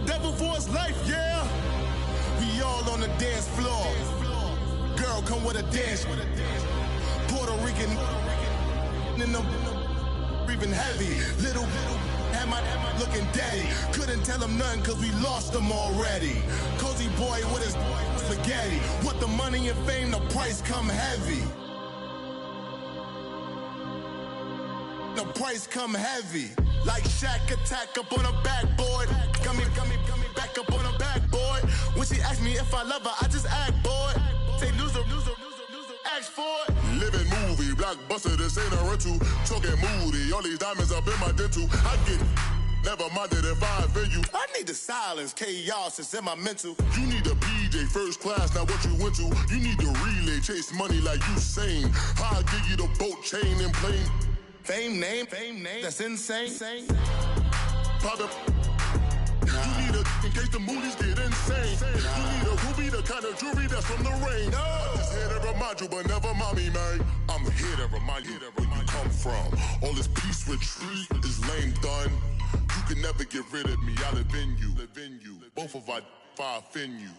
devil for his life, yeah. We all on the dance floor. Girl, come with a dance. Puerto Rican in the breathing heavy. Little had my looking daddy. Couldn't tell him nothing cause we lost him already. Cozy boy with his spaghetti. With the money and fame, the price come heavy. The price come heavy. Like Shaq attack up on a backboard. Got me back up on a backboard. When she asked me if I love her, I just act bored. Say loser, ask for it. Living movie, blockbuster, this ain't a rental. Talking moody, all these diamonds up in my dental. I get never minded if I offend you. I need the silence, chaos is in my mental. You need a PJ, first class, not what you went to. You need the relay, chase money like you sane. I'll give you the boat, chain, and plane. Fame name, that's insane. Private. You need a in case the movies get insane. You need a ruby, the kind of jewelry that's from the rain. I'm just here to remind you, but never mind me, man. I'm here to remind you where you come from. All this peace retreat is lame done. You can never get rid of me. I live in you. Both of our fire offend you.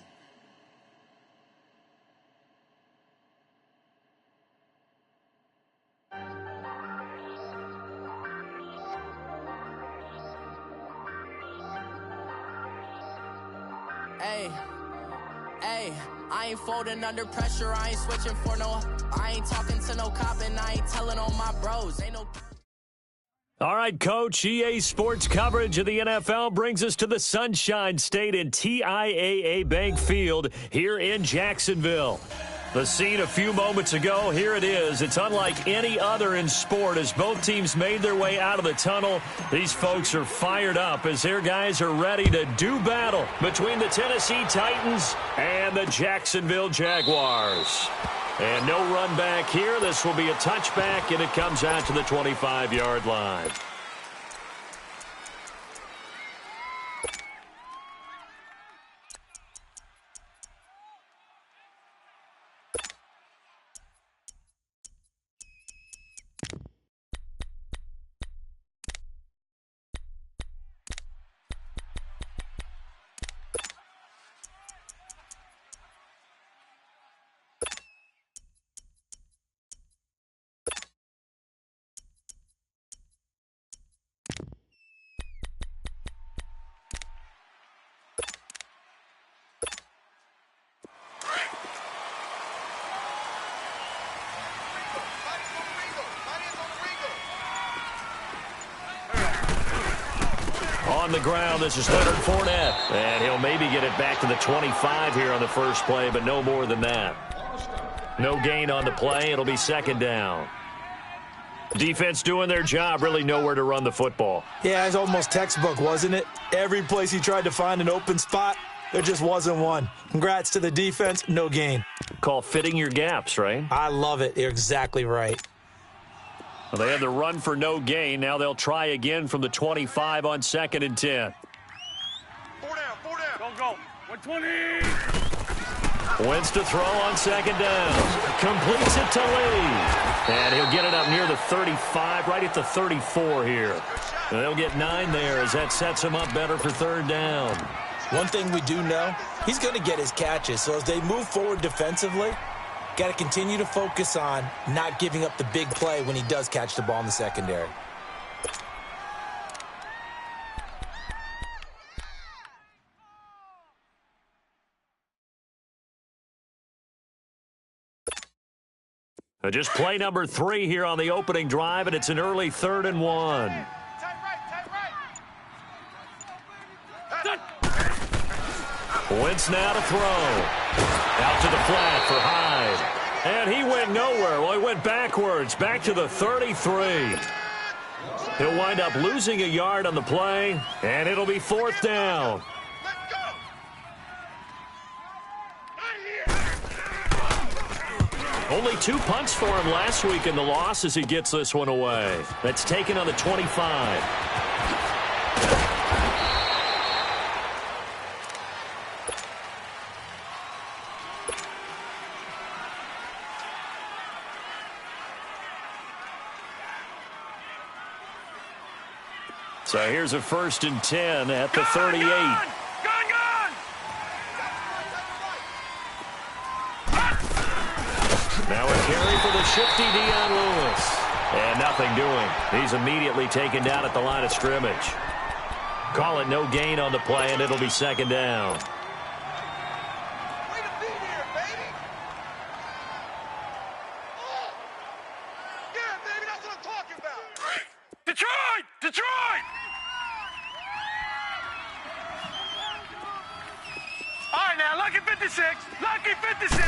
Hey, I ain't folding under pressure, I ain't switching for no, I ain't talking to no cop and I ain't telling on my bros, ain't no... All right, Coach, EA Sports coverage of the NFL brings us to the Sunshine State in TIAA Bank Field here in Jacksonville. The scene a few moments ago, here it is. It's unlike any other in sport as both teams made their way out of the tunnel. These folks are fired up as their guys are ready to do battle between the Tennessee Titans and the Jacksonville Jaguars. And no run back here. This will be a touchback, and it comes out to the 25-yard line. On the ground, this is Leonard Fournette. And he'll maybe get it back to the 25 here on the first play, but no more than that. No gain on the play. It'll be second down. Defense doing their job, really nowhere to run the football. Yeah, it's almost textbook, wasn't it? Every place he tried to find an open spot, there just wasn't one. Congrats to the defense, no gain. Call fitting your gaps, right? I love it. You're exactly right. Well, they had the run for no gain. Now they'll try again from the 25 on 2nd and 10. Four down. Go. 120. Wentz to throw on 2nd down. Completes it to Lee. And he'll get it up near the 35, right at the 34 here. And they'll get 9 there as that sets him up better for 3rd down. One thing we do know, he's going to get his catches. So as they move forward defensively, got to continue to focus on not giving up the big play when he does catch the ball in the secondary. Just play number 3 here on the opening drive, and it's an early 3rd and 1. Wentz now to throw. Out to the flat for Hyde. And he went nowhere. Well, he went backwards, back to the 33. He'll wind up losing a yard on the play, and it'll be 4th down. Only 2 punts for him last week in the loss as he gets this one away. That's taken on the 25. So here's a 1st and 10 at the 38. Now a carry for the shifty Dion Lewis. And nothing doing. He's immediately taken down at the line of scrimmage. Call it no gain on the play, and it'll be second down. Way to be here, baby. Oh. Yeah, baby, that's what I'm talking about. Detroit! Detroit! All right, now, lucky 56. Lucky 56.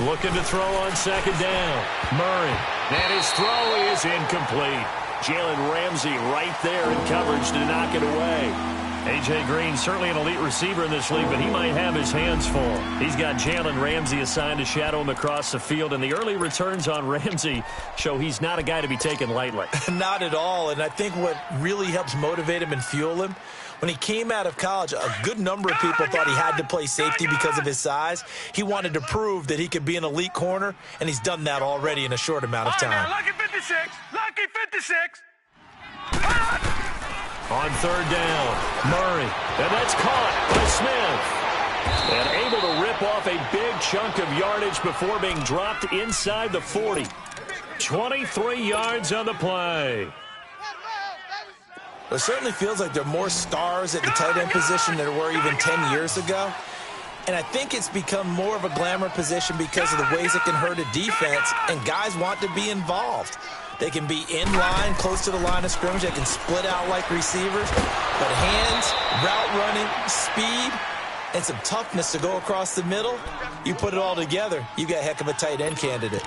Looking to throw on second down. Murray. And his throw is incomplete. Jalen Ramsey right there in coverage to knock it away. A.J. Green, certainly an elite receiver in this league, but he might have his hands full. He's got Jalen Ramsey assigned to shadow him across the field, and the early returns on Ramsey show he's not a guy to be taken lightly. Not at all, and I think what really helps motivate him and fuel him, when he came out of college, a good number of people thought he had to play safety because of his size. He wanted to prove that he could be an elite corner, and he's done that already in a short amount of time. Lucky 56. Lucky 56. On third down, Murray. And that's caught by Smith. And able to rip off a big chunk of yardage before being dropped inside the 40. 23 yards on the play. It certainly feels like there are more stars at the tight end position than there were even 10 years ago. And I think it's become more of a glamour position because of the ways it can hurt a defense, and guys want to be involved. They can be in line, close to the line of scrimmage. They can split out like receivers. But hands, route running, speed, and some toughness to go across the middle, you put it all together, you got a heck of a tight end candidate.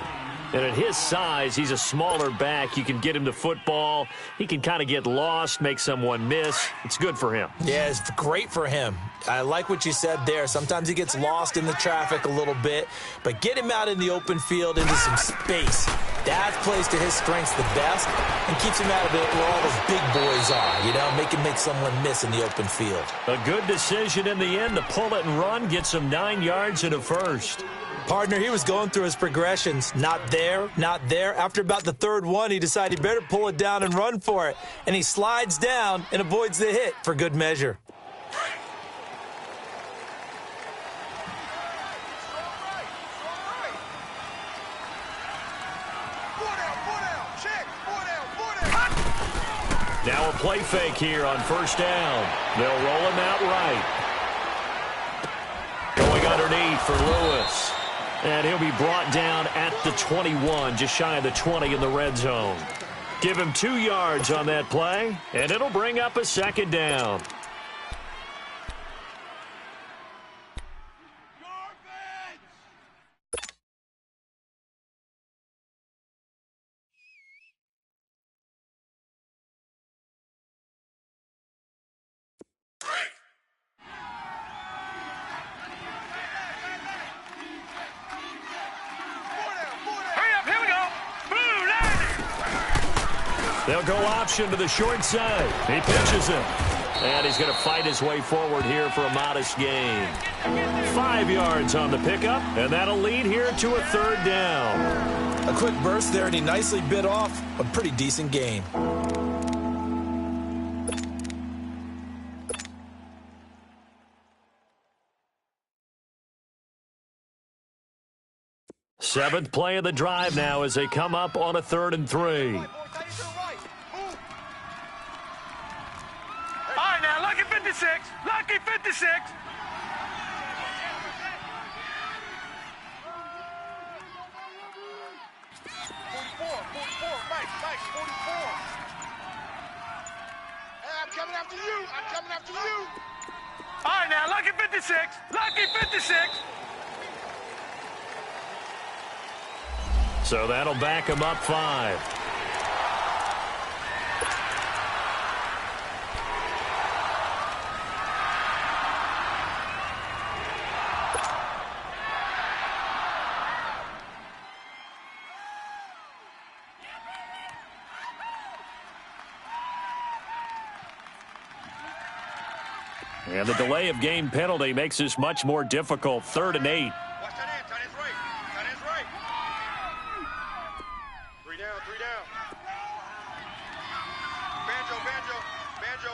And at his size, he's a smaller back. You can get him to football. He can kind of get lost, make someone miss. It's good for him. Yeah, it's great for him. I like what you said there. Sometimes he gets lost in the traffic a little bit, but get him out in the open field into some space. That plays to his strengths the best and keeps him out of it where all those big boys are, you know, make him make someone miss in the open field. A good decision in the end to pull it and run, get some 9 yards and a first. Partner, he was going through his progressions. Not there, not there. After about the third one, he decided he better pull it down and run for it. And he slides down and avoids the hit for good measure. Now a play fake here on first down. They'll roll him out right. Going underneath for Lewis. And he'll be brought down at the 21, just shy of the 20 in the red zone. Give him 2 yards on that play, and it'll bring up a second down. They'll go option to the short side. He pitches it. And he's going to fight his way forward here for a modest gain. 5 yards on the pickup, and that'll lead here to a third down. A quick burst there, and he nicely bit off a pretty decent gain. Seventh play of the drive now as they come up on a 3rd and 3. Lucky 56! Lucky 56! I'm coming after you! I'm coming after you! All right, now, lucky 56! Lucky 56! So that'll back him up 5. And the delay of game penalty makes this much more difficult. 3rd and 8. Watch that in. Tight end's right. Tight end's right. 3 down. 3 down. Banjo.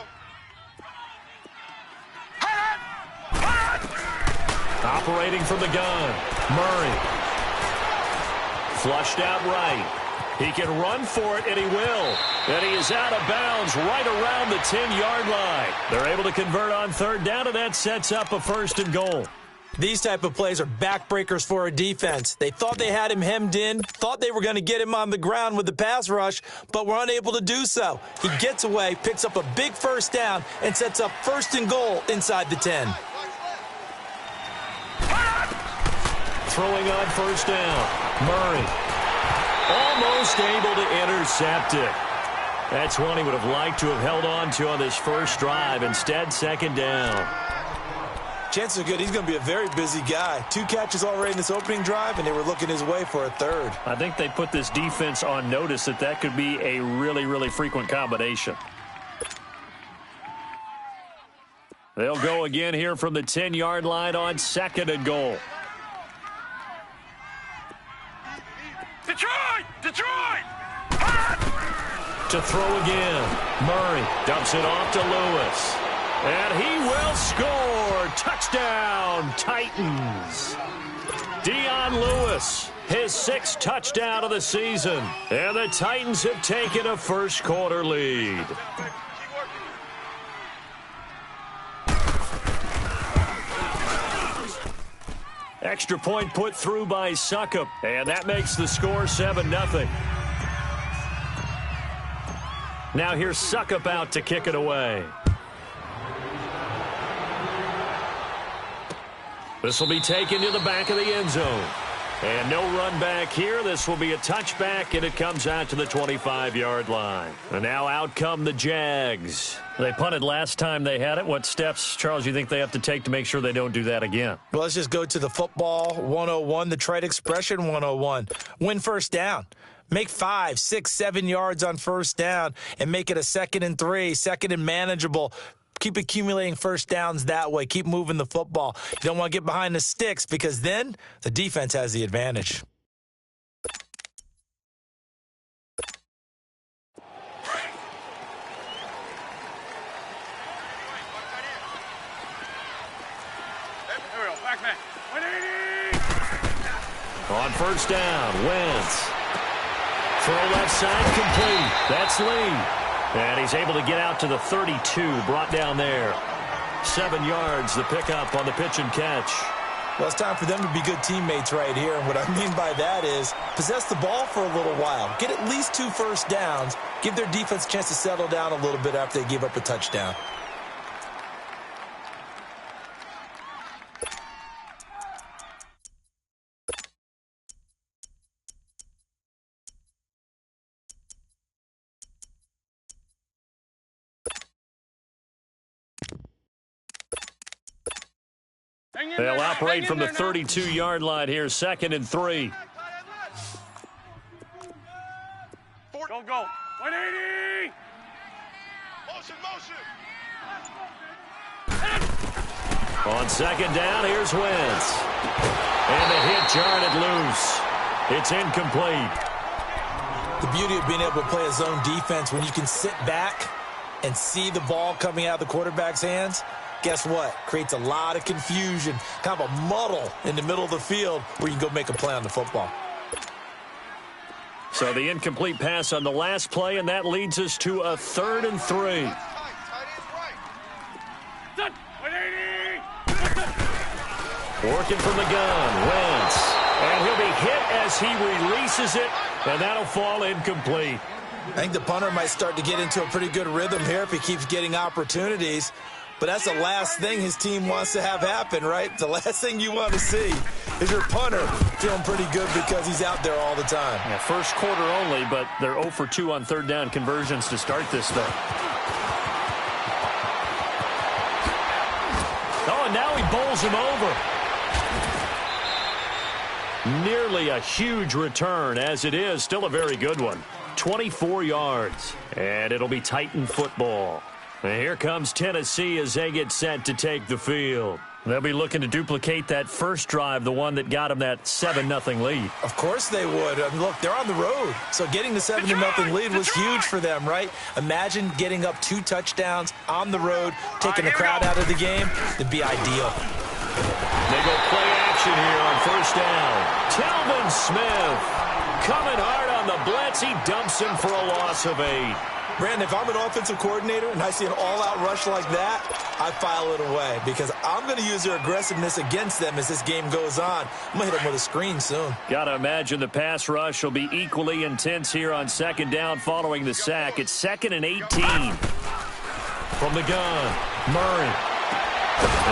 Operating from the gun. Murray. Flushed out right. He can run for it, and he will. And he is out of bounds right around the 10-yard line. They're able to convert on third down, and that sets up a 1st and goal. These type of plays are backbreakers for a defense. They thought they had him hemmed in, thought they were going to get him on the ground with the pass rush, but were unable to do so. He gets away, picks up a big 1st down, and sets up 1st and goal inside the 10. Throwing on 1st down. Murray. Almost able to intercept it. That's one he would have liked to have held on to on this first drive. Instead, 2nd down. Chances are good he's going to be a very busy guy. 2 catches already in this opening drive, and they were looking his way for a 3rd. I think they put this defense on notice that could be a really, really frequent combination. They'll go again here from the 10-yard line on 2nd and goal. Detroit! Detroit! To throw again. Murray dumps it off to Lewis. And he will score. Touchdown, Titans. Dion Lewis, his 6th touchdown of the season. And the Titans have taken a first-quarter lead. Extra point put through by Suckup, and that makes the score 7-0. Now here's Suckup out to kick it away. This will be taken to the back of the end zone. And no run back here. This will be a touchback, and it comes out to the 25-yard line. And now out come the Jags. They punted last time they had it. What steps, Charles, you think they have to take to make sure they don't do that again? Well, let's just go to the football 101, the trite expression 101. Win 1st down. Make 5, 6, 7 yards on 1st down and make it a 2nd and 3, 2nd and manageable. Keep accumulating 1st downs that way. Keep moving the football. You don't want to get behind the sticks because then the defense has the advantage. On 1st down, Wentz. Throw left side complete. That's Lee. And he's able to get out to the 32, brought down there. 7 yards, the pickup on the pitch and catch. Well, it's time for them to be good teammates right here. And what I mean by that is possess the ball for a little while. Get at least 2 first downs. Give their defense a chance to settle down a little bit after they give up a touchdown. They'll operate from the 32-yard line here, 2nd and 3. Go. 180! Motion. On 2nd down, here's Wentz. And the hit jarred it loose. It's incomplete. The beauty of being able to play a zone defense when you can sit back and see the ball coming out of the quarterback's hands, guess what? Creates a lot of confusion, kind of a muddle in the middle of the field where you can go make a play on the football. So the incomplete pass on the last play, and that leads us to a 3rd and 3. Working from the gun, Wentz. And he'll be hit as he releases it, and that'll fall incomplete. I think the punter might start to get into a pretty good rhythm here if he keeps getting opportunities. But that's the last thing his team wants to have happen, right? The last thing you want to see is your punter feeling pretty good because he's out there all the time. Yeah, first quarter only, but they're 0 for 2 on 3rd down conversions to start this thing. Oh, and now he bowls him over. Nearly a huge return, as it is. Still a very good one. 24 yards, and it'll be Titan football. And here comes Tennessee as they get set to take the field. They'll be looking to duplicate that first drive, the one that got them that 7-0 lead. Of course they would. I mean, look, they're on the road. So getting the 7-0 lead was huge for them, right? Imagine getting up 2 touchdowns on the road, taking the crowd out of the game. It'd be ideal. They go play action here on 1st down. Telvin Smith coming hard on the blitz. He dumps him for a loss of 8. Brandon, if I'm an offensive coordinator and I see an all-out rush like that, I file it away because I'm going to use their aggressiveness against them as this game goes on. I'm going to hit them with a screen soon. Got to imagine the pass rush will be equally intense here on second down following the sack. It's 2nd and 18. From the gun, Murray.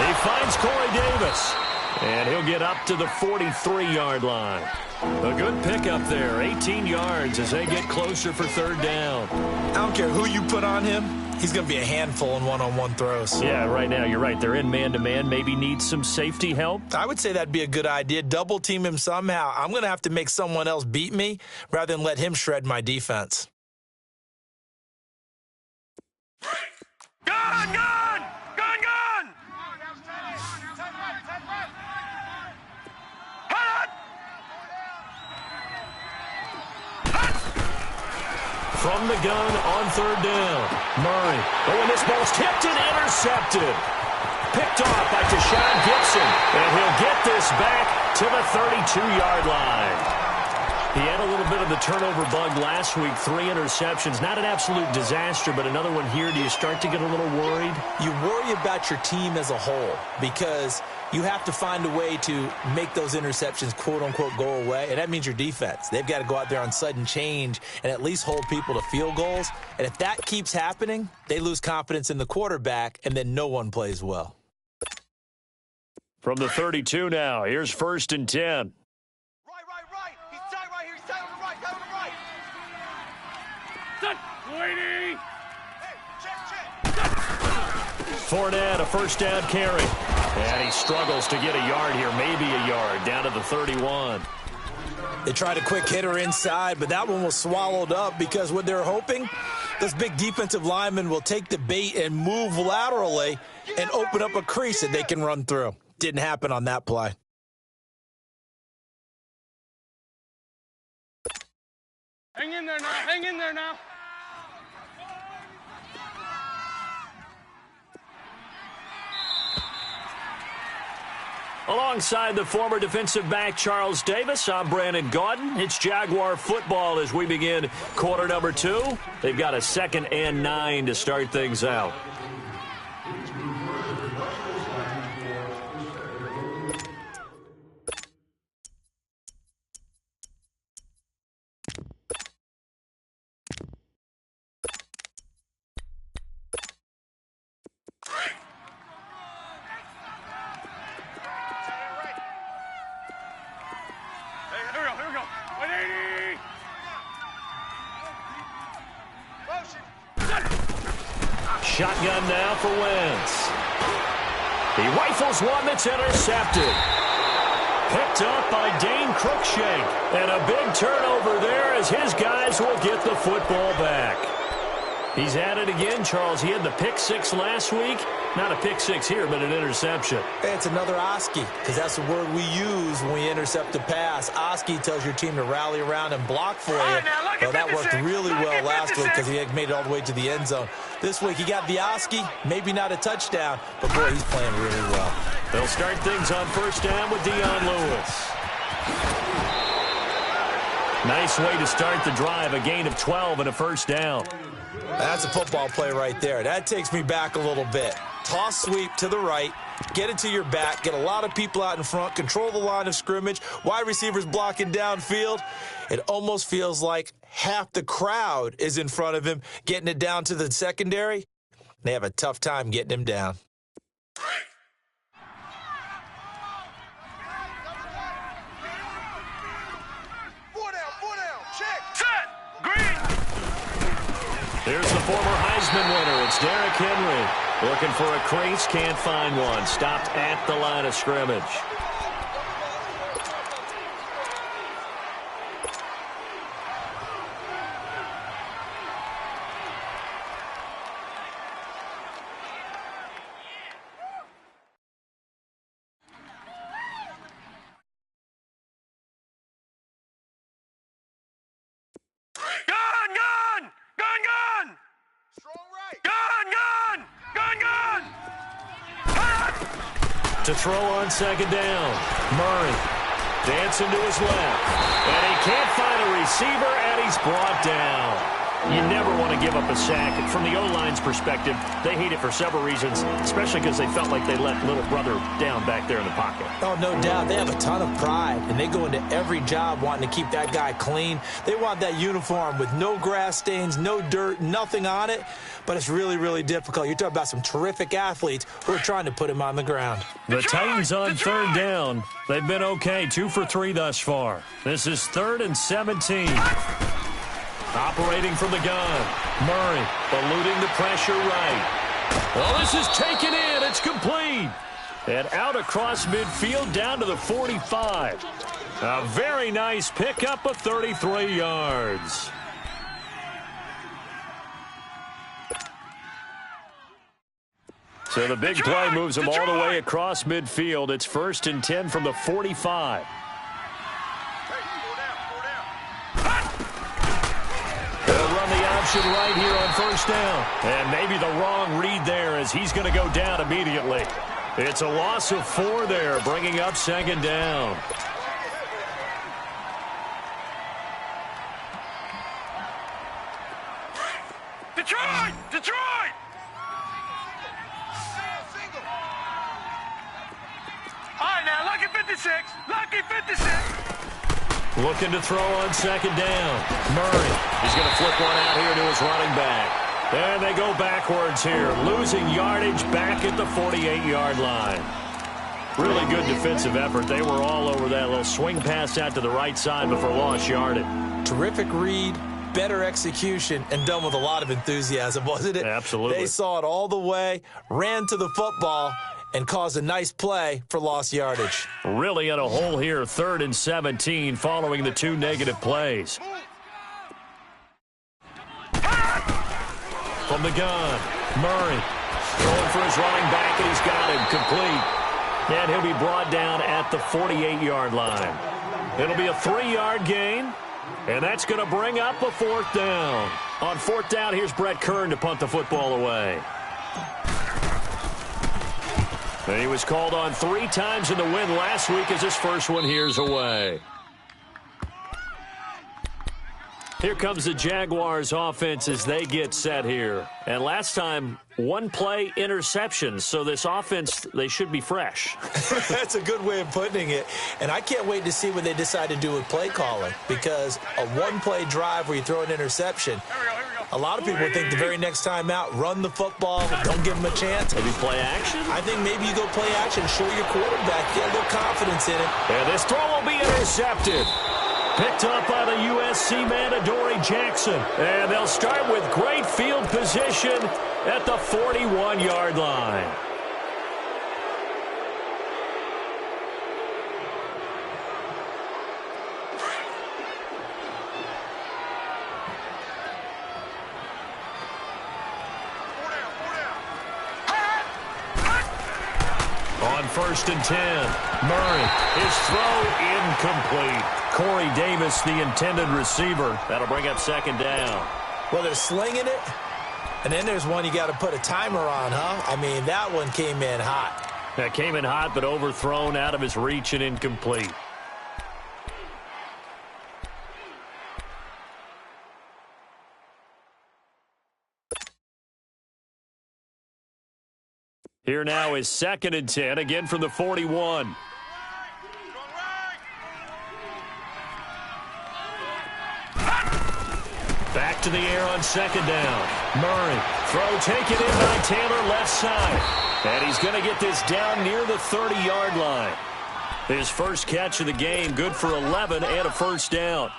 He finds Corey Davis. And he'll get up to the 43-yard line. A good pickup there, 18 yards as they get closer for 3rd down. I don't care who you put on him. He's going to be a handful in one-on-one throws. Yeah, right now, you're right. They're in man-to-man. Maybe need some safety help. I would say that'd be a good idea. Double-team him somehow. I'm going to have to make someone else beat me rather than let him shred my defense. Gun! Gun! Gun! Gun! From the gun on 3rd down. Murray. Oh, and this ball's tipped and intercepted. Picked off by Deshaun Gibson. And he'll get this back to the 32-yard line. He had a little bit of the turnover bug last week. 3 interceptions. Not an absolute disaster, but another one here. Do you start to get a little worried? You worry about your team as a whole because you have to find a way to make those interceptions, quote-unquote, go away, and that means your defense. They've got to go out there on sudden change and at least hold people to field goals. And if that keeps happening, they lose confidence in the quarterback, and then no one plays well. From the 32 now, here's 1st and 10. Right. He's tight right here. He's tight on the right. Tight on the right. Waiting. Hey, check. Fournette, a 1st down carry. And he struggles to get a yard here, maybe a yard, down to the 31. They tried a quick hitter inside, but that one was swallowed up because what they're hoping, those big defensive linemen will take the bait and move laterally and open up a crease that they can run through. Didn't happen on that play. Hang in there now. Hang in there now. Alongside the former defensive back Charles Davis, I'm Brandon Gaudin. It's Jaguar football as we begin quarter number 2. They've got a 2nd and 9 to start things out. Shotgun now for Wentz. He rifles one that's intercepted. Picked up by Dane Cruikshank. And a big turnover there as his guys will get the football back. He's at it again, Charles. He had the pick 6 last week. Not a pick 6 here, but an interception. It's another Oski, because that's the word we use when we intercept a pass. Oski tells your team to rally around and block for you. Well, that worked really well last week because he had made it all the way to the end zone. This week he got the Oski, maybe not a touchdown, but boy, he's playing really well. They'll start things on 1st down with Dion Lewis. Nice way to start the drive, a gain of 12 and a 1st down. That's a football play right there. That takes me back a little bit. Toss sweep to the right, get it to your back, get a lot of people out in front, control the line of scrimmage, wide receivers blocking downfield. It almost feels like half the crowd is in front of him, getting it down to the secondary. They have a tough time getting him down. Here's the former Heisman winner. It's Derrick Henry. Looking for a crease, can't find one. Stopped at the line of scrimmage. To throw on 2nd down. Murray. Dancing to his left. And he can't find a receiver, and he's brought down. You never want to give up a sack. From the O-line's perspective, they hate it for several reasons, especially because they felt like they let little brother down back there in the pocket. Oh, no doubt. They have a ton of pride, and they go into every job wanting to keep that guy clean. They want that uniform with no grass stains, no dirt, nothing on it, but it's really, really difficult. You're talking about some terrific athletes who are trying to put him on the ground. The Titans on third down. They've been okay, 2 for 3 thus far. This is 3rd and 17. Operating from the gun. Murray eluding the pressure right. Well, this is taken in. It's complete. And out across midfield down to the 45. A very nice pickup of 33 yards. So the big play moves them all the way across midfield. It's 1st and 10 from the 45. Right here on 1st down. And maybe the wrong read there as he's going to go down immediately. It's a loss of 4 there, bringing up 2nd down. Detroit! Detroit! All right, now, lucky 56. Lucky 56. Looking to throw on 2nd down. Murray. He's going to flip one out here to his running back. And they go backwards here, losing yardage back at the 48-yard line. Really good defensive effort. They were all over that little swing pass out to the right side before lost yardage. Terrific read, better execution, and done with a lot of enthusiasm, wasn't it? Absolutely. They saw it all the way, ran to the football, and caused a nice play for lost yardage. Really in a hole here, 3rd and 17 following the 2 negative plays. From the gun, Murray going for his running back, and he's got him complete. And he'll be brought down at the 48-yard line. It'll be a 3-yard gain, and that's going to bring up a 4th down. On 4th down, here's Brett Kern to punt the football away. And he was called on 3 times in the win last week as his first one here's away. Here comes the Jaguars offense as they get set here. And last time, 1-play interceptions. So this offense, they should be fresh. That's a good way of putting it. And I can't wait to see what they decide to do with play calling. Because a 1-play drive where you throw an interception, a lot of people would think the very next time out, run the football, don't give them a chance. Maybe play action? I think maybe you go play action, show your quarterback, get a little confidence in it. And this throw will be intercepted. Picked up by the USC man, Adoree Jackson. And they'll start with great field position at the 41-yard line. On 1st and 10, Murray, his throw incomplete. Corey Davis, the intended receiver. That'll bring up 2nd down. Well, they're slinging it, and then there's one you got to put a timer on, huh? I mean, that one came in hot. That came in hot, but overthrown out of his reach and incomplete. Here now is 2nd and 10, again from the 41. Back to the air on 2nd down. Murray, throw taken in by Taylor left side. And he's going to get this down near the 30-yard line. His first catch of the game, good for 11 and a 1st down.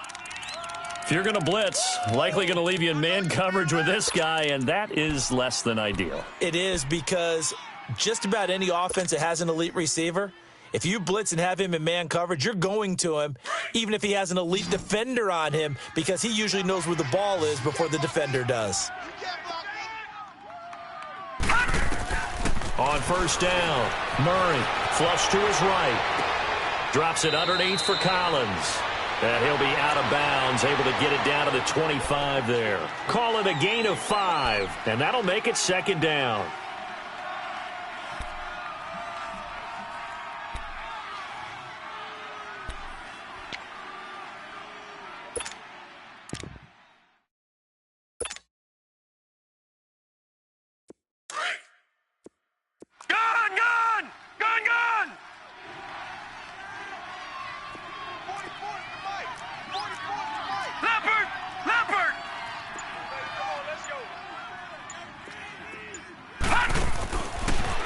If you're going to blitz, likely going to leave you in man coverage with this guy, and that is less than ideal. It is, because just about any offense that has an elite receiver, if you blitz and have him in man coverage, you're going to him, even if he has an elite defender on him, because he usually knows where the ball is before the defender does. On 1st down, Murray flush to his right. Drops it underneath for Collins. And he'll be out of bounds, able to get it down to the 25 there. Call it a gain of 5, and that'll make it 2nd down.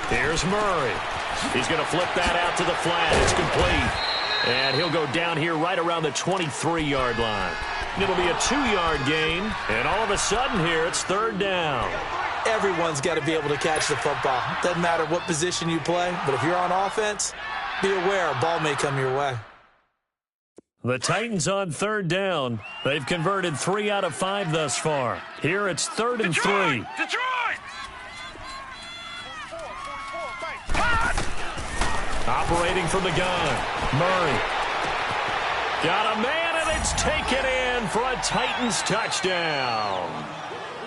Here's Murray. He's going to flip that out to the flat. It's complete. And he'll go down here right around the 23-yard line. It'll be a 2-yard gain. And all of a sudden here, it's third down. Everyone's got to be able to catch the football. Doesn't matter what position you play, but if you're on offense, be aware a ball may come your way. The Titans on third down. They've converted 3 out of 5 thus far. Here it's 3rd and 3. Detroit! Operating from the gun. Murray. Got a man, and it's taken in for a Titans touchdown.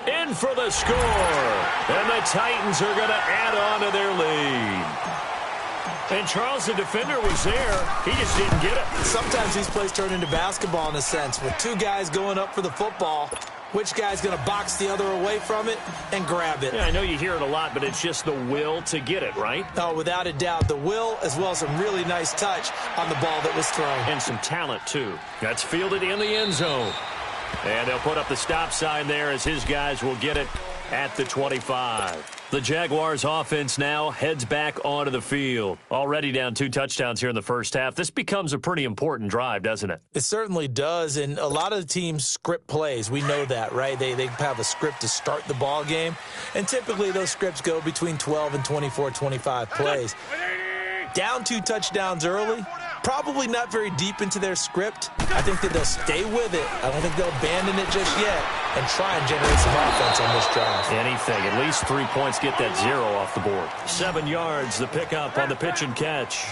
In for the score. And the Titans are going to add on to their lead. And Charles, the defender, was there. He just didn't get it. Sometimes these plays turn into basketball in a sense. With 2 guys going up for the football, which guy's going to box the other away from it and grab it? Yeah, I know you hear it a lot, but it's just the will to get it, right? Oh, without a doubt. The will, as well as some really nice touch on the ball that was thrown. And some talent, too. That's fielded in the end zone. And they'll put up the stop sign there as his guys will get it at the 25. The Jaguars offense now heads back onto the field. Already down 2 touchdowns here in the first half. This becomes a pretty important drive, doesn't it? It certainly does, and a lot of the teams script plays. We know that, right? They have a script to start the ball game, and typically those scripts go between 12 and 24, 25 plays. Down 2 touchdowns early, probably not very deep into their script. I think that they'll stay with it. I don't think they'll abandon it just yet and try and generate some offense on this drive. Anything. At least 3 points, get that 0 off the board. 7 yards, the pickup on the pitch and catch.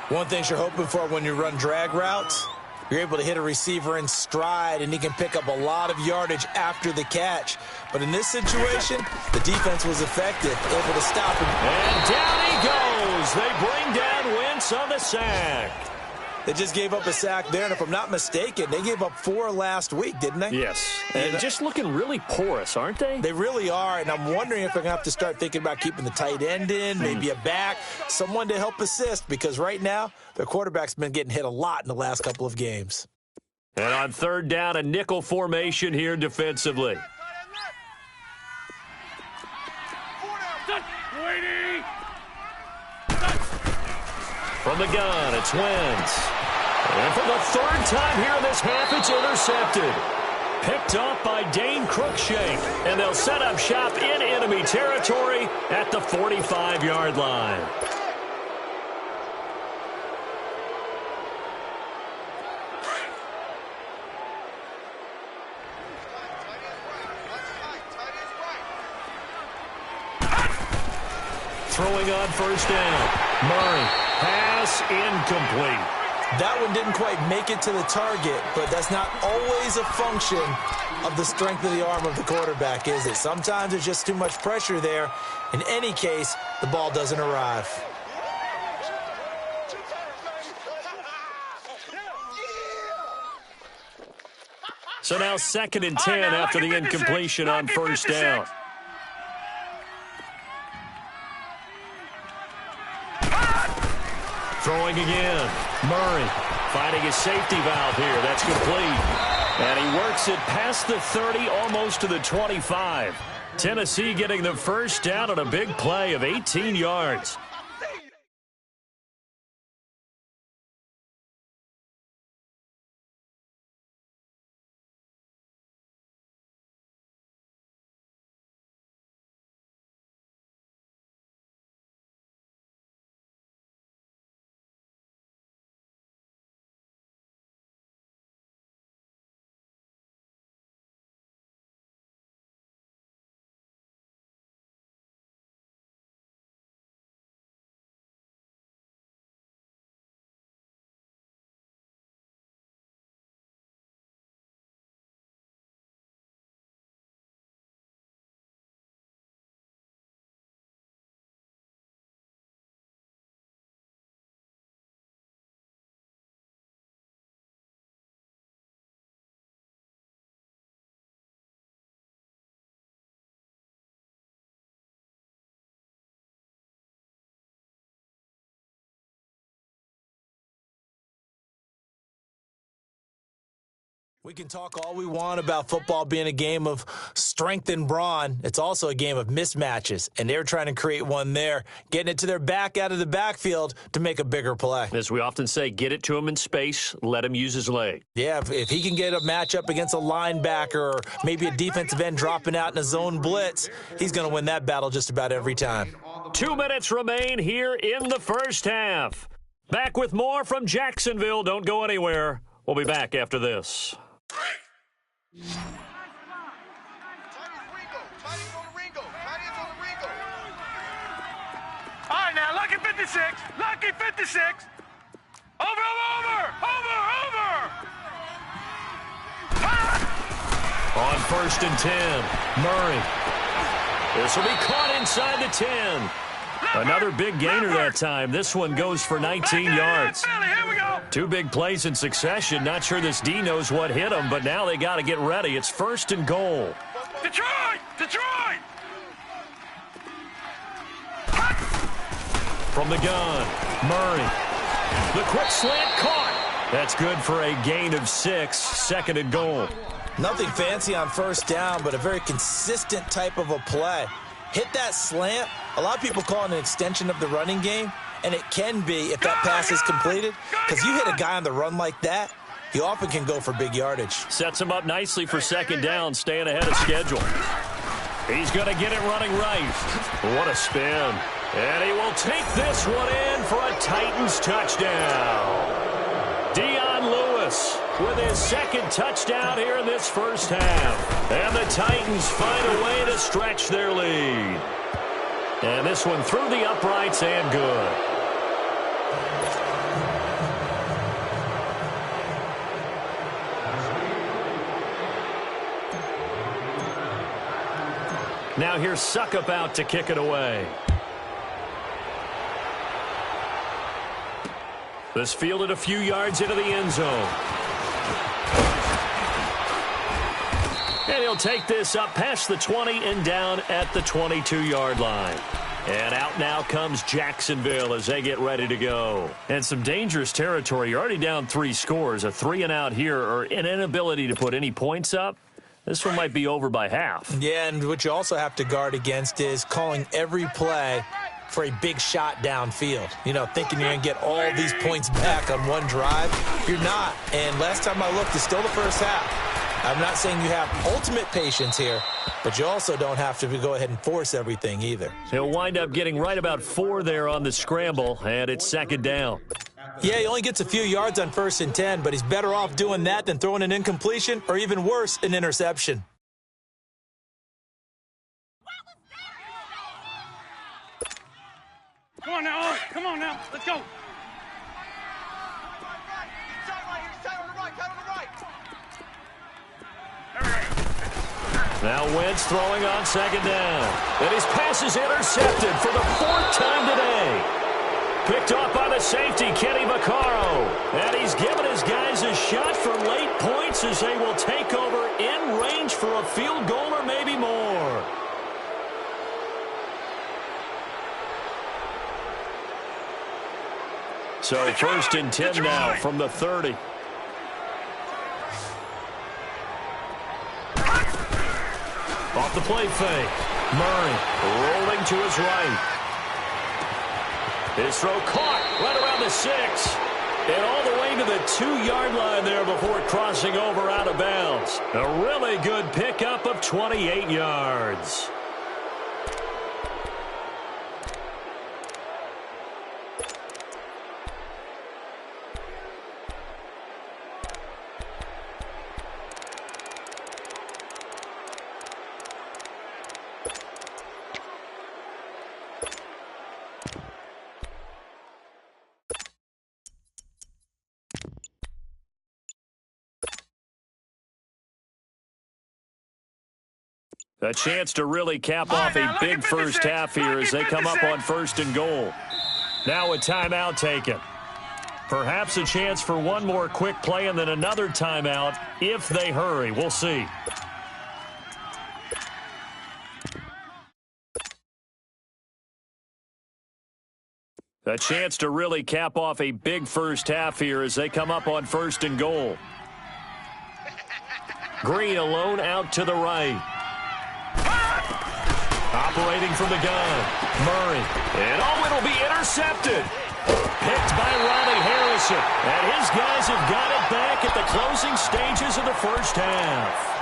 One thing you're hoping for when you run drag routes, you're able to hit a receiver in stride, and he can pick up a lot of yardage after the catch. But in this situation, the defense was effective, able to stop him. And down he goes. They bring down Wentz on the sack. They just gave up a sack there, and if I'm not mistaken, they gave up 4 last week, didn't they? Yes. And just looking really porous, aren't they? They really are, and I'm wondering if they're going to have to start thinking about keeping the tight end in, maybe a back, someone to help assist, because right now their quarterback's been getting hit a lot in the last couple of games. And on third down, a nickel formation here defensively. From the gun, it's Wentz. And for the 3rd time here in this half, it's intercepted. Picked off by Dane Cruikshank. And they'll set up shop in enemy territory at the 45-yard line. Throwing on first down. Murray. Pass incomplete. That one didn't quite make it to the target, but that's not always a function of the strength of the arm of the quarterback, is it? Sometimes there's just too much pressure there. In any case, the ball doesn't arrive. So now 2nd and 10 after the incompletion on first down. Throwing again. Murray finding his safety valve here. That's complete. And he works it past the 30, almost to the 25. Tennessee getting the first down on a big play of 18 yards. We can talk all we want about football being a game of strength and brawn. It's also a game of mismatches, and they're trying to create one there, getting it to their back out of the backfield to make a bigger play. As we often say, get it to him in space, let him use his leg. Yeah, if he can get a matchup against a linebacker or maybe a defensive end dropping out in a zone blitz, he's going to win that battle just about every time. 2 minutes remain here in the first half. Back with more from Jacksonville. Don't go anywhere. We'll be back after this. All right, now, lucky 56. Lucky 56. Over. On 1st and 10, Murray. This will be caught inside the 10. Another big gainer that time. This one goes for 19 yards. Here we go. 2 big plays in succession. Not sure this D knows what hit him, but now they got to get ready. It's 1st and goal. Detroit! From the gun, Murray. The quick slant caught. That's good for a gain of 6, 2nd and goal. Nothing fancy on 1st down, but a very consistent type of a play. Hit that slant. A lot of people call it an extension of the running game, and it can be if that pass is completed, because you hit a guy on the run like that, he often can go for big yardage. Sets him up nicely for 2nd down, staying ahead of schedule. He's going to get it running right. What a spin. And he will take this one in for a Titans touchdown. Dion Lewis with his 2nd touchdown here in this first half. And the Titans find a way to stretch their lead. And this one through the uprights and good. Now here's Suckup out to kick it away. This fielded a few yards into the end zone. And he'll take this up past the 20 and down at the 22-yard line. And out now comes Jacksonville as they get ready to go. And some dangerous territory. You're already down 3 scores. A 3-and-out here or an inability to put any points up. This one might be over by half. Yeah, and what you also have to guard against is calling every play for a big shot downfield. You know, thinking you're going to get all these points back on one drive. You're not. And last time I looked, it's still the first half. I'm not saying you have ultimate patience here, but you also don't have to go ahead and force everything either. He'll wind up getting right about 4 there on the scramble, and it's 2nd down. Yeah, he only gets a few yards on 1st and 10, but he's better off doing that than throwing an incompletion or even worse, an interception. Come on now, come on now, let's go. Now Wentz throwing on 2nd down. And his pass is intercepted for the 4th time today. Picked off by the safety, Kenny Vaccaro. And he's given his guys a shot for late points as they will take over in range for a field goal or maybe more. So 1st and 10 now from the 30. Off the play fake. Murray rolling to his right. His throw caught right around the 6. And all the way to the 2-yard line there before crossing over out of bounds. A really good pickup of 28 yards. A chance to really cap off a big first half here as they come up on 1st and goal. Now a timeout taken. Perhaps a chance for one more quick play and then another timeout if they hurry. We'll see. A chance to really cap off a big first half here as they come up on 1st and goal. Green alone out to the right. Operating from the gun. Murray. And it'll be intercepted. Picked by Ronnie Harrison. And his guys have got it back at the closing stages of the first half.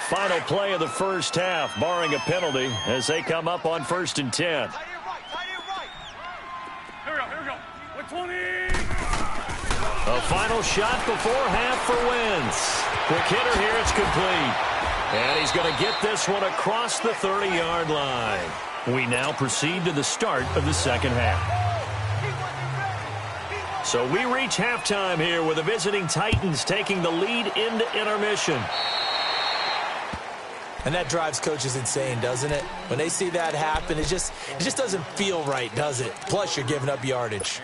Final play of the first half, barring a penalty, as they come up on 1st and 10. Here we go. 20. A final shot before half for Wentz. Quick hitter here, it's complete. And he's going to get this one across the 30-yard line. We now proceed to the start of the second half. So we reach halftime here with the visiting Titans taking the lead into intermission. And that drives coaches insane, doesn't it? When they see that happen, it just doesn't feel right, does it? Plus, you're giving up yardage.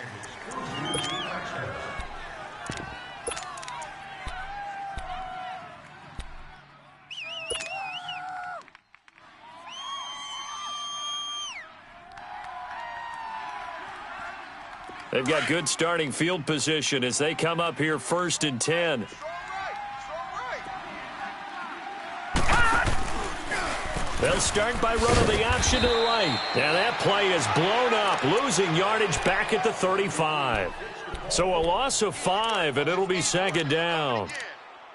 They've got good starting field position as they come up here 1st and 10. They'll start by running the option to the right. And that play is blown up, losing yardage back at the 35. So a loss of 5, and it'll be 2nd down.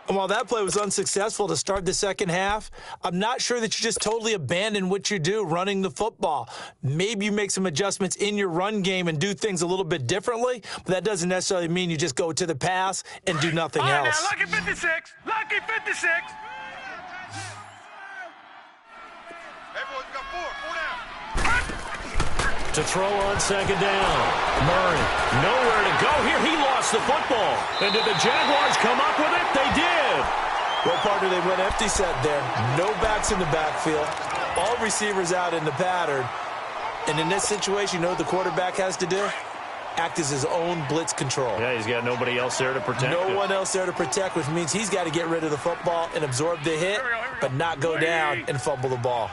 And while that play was unsuccessful to start the second half, I'm not sure that you just totally abandon what you do running the football. Maybe you make some adjustments in your run game and do things a little bit differently, but that doesn't necessarily mean you just go to the pass and do nothing else. Now, lucky 56. Lucky 56. To throw on 2nd down. Murray, nowhere to go here. He lost the football. And did the Jaguars come up with it? They did. Well, partner, they went empty set there. No backs in the backfield. All receivers out in the pattern. And in this situation, you know what the quarterback has to do? Act as his own blitz control. Yeah, he's got nobody else there to protect him. No one else there to protect, which means he's got to get rid of the football and absorb the hit, but not go down and fumble the ball.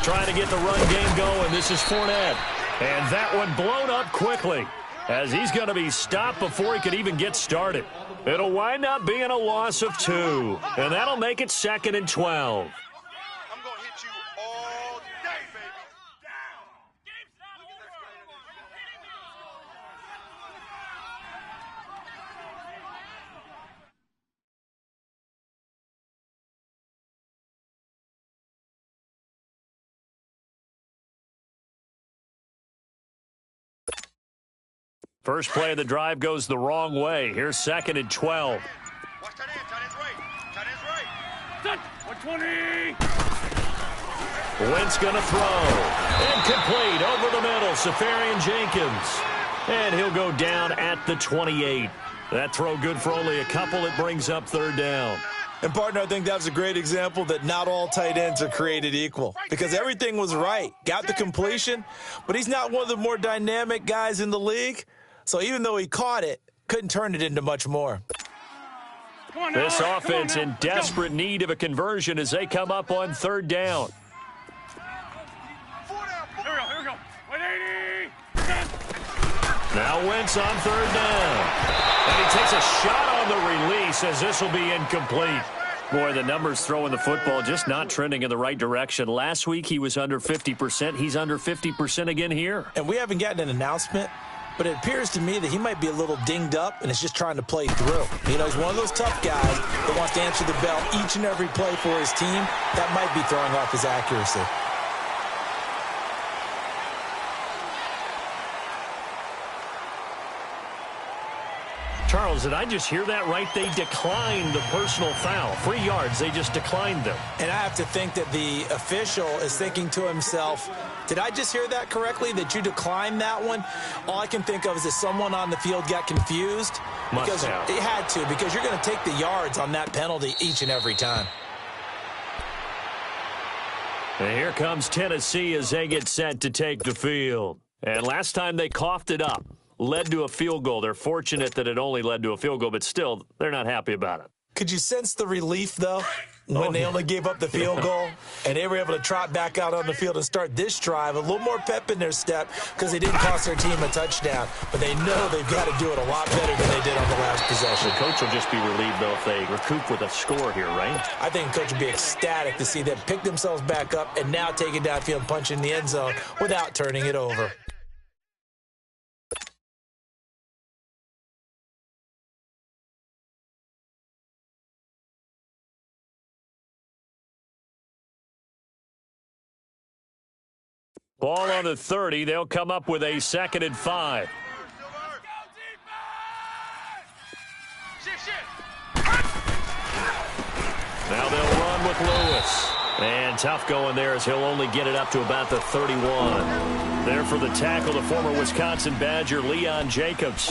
Trying to get the run game going. This is Fournette. And that one blown up quickly as he's going to be stopped before he could even get started. It'll wind up being a loss of 2. And that'll make it 2nd and 12. I'm going to hit you all day, baby. First play of the drive goes the wrong way. Here's 2nd and 12. Watch tight end. Tight end's right. Tight end's right. 120. Wentz going to throw. Incomplete over the middle. Safarian Jenkins. And he'll go down at the 28. That throw good for only a couple. It brings up 3rd down. And, partner, I think that was a great example that not all tight ends are created equal because everything was right. Got the completion, but he's not one of the more dynamic guys in the league. So even though he caught it, couldn't turn it into much more. This offense in desperate need of a conversion as they come up on 3rd down. Here we go. 180. Now Wentz on 3rd down. And he takes a shot on the release as this will be incomplete. Boy, the numbers throwing the football just not trending in the right direction. Last week he was under 50%. He's under 50% again here. And we haven't gotten an announcement, but it appears to me that he might be a little dinged up and is just trying to play through. You know, he's one of those tough guys that wants to answer the bell each and every play for his team. That might be throwing off his accuracy. Charles, did I just hear that right? They declined the personal foul. 3 yards, they just declined them. And I have to think that the official is thinking to himself, did I just hear that correctly, that you declined that one? All I can think of is that someone on the field got confused. Must have. It had to, because you're going to take the yards on that penalty each and every time. And here comes Tennessee as they get set to take the field. And last time they coughed it up. Led to a field goal. They're fortunate that it only led to a field goal, but still, they're not happy about it. Could you sense the relief, though? when they only gave up the field goal, and they were able to trot back out on the field and start this drive, a little more pep in their step because they didn't cost their team a touchdown. But they know they've got to do it a lot better than they did on the last possession. The coach will just be relieved, though, if they recoup with a score here, right? I think the coach would be ecstatic to see them pick themselves back up and now take it downfield and punch in the end zone without turning it over. Ball on the 30. They'll come up with a 2nd and 5. Now they'll run with Lewis. And tough going there as he'll only get it up to about the 31. There for the tackle, the former Wisconsin Badger, Leon Jacobs.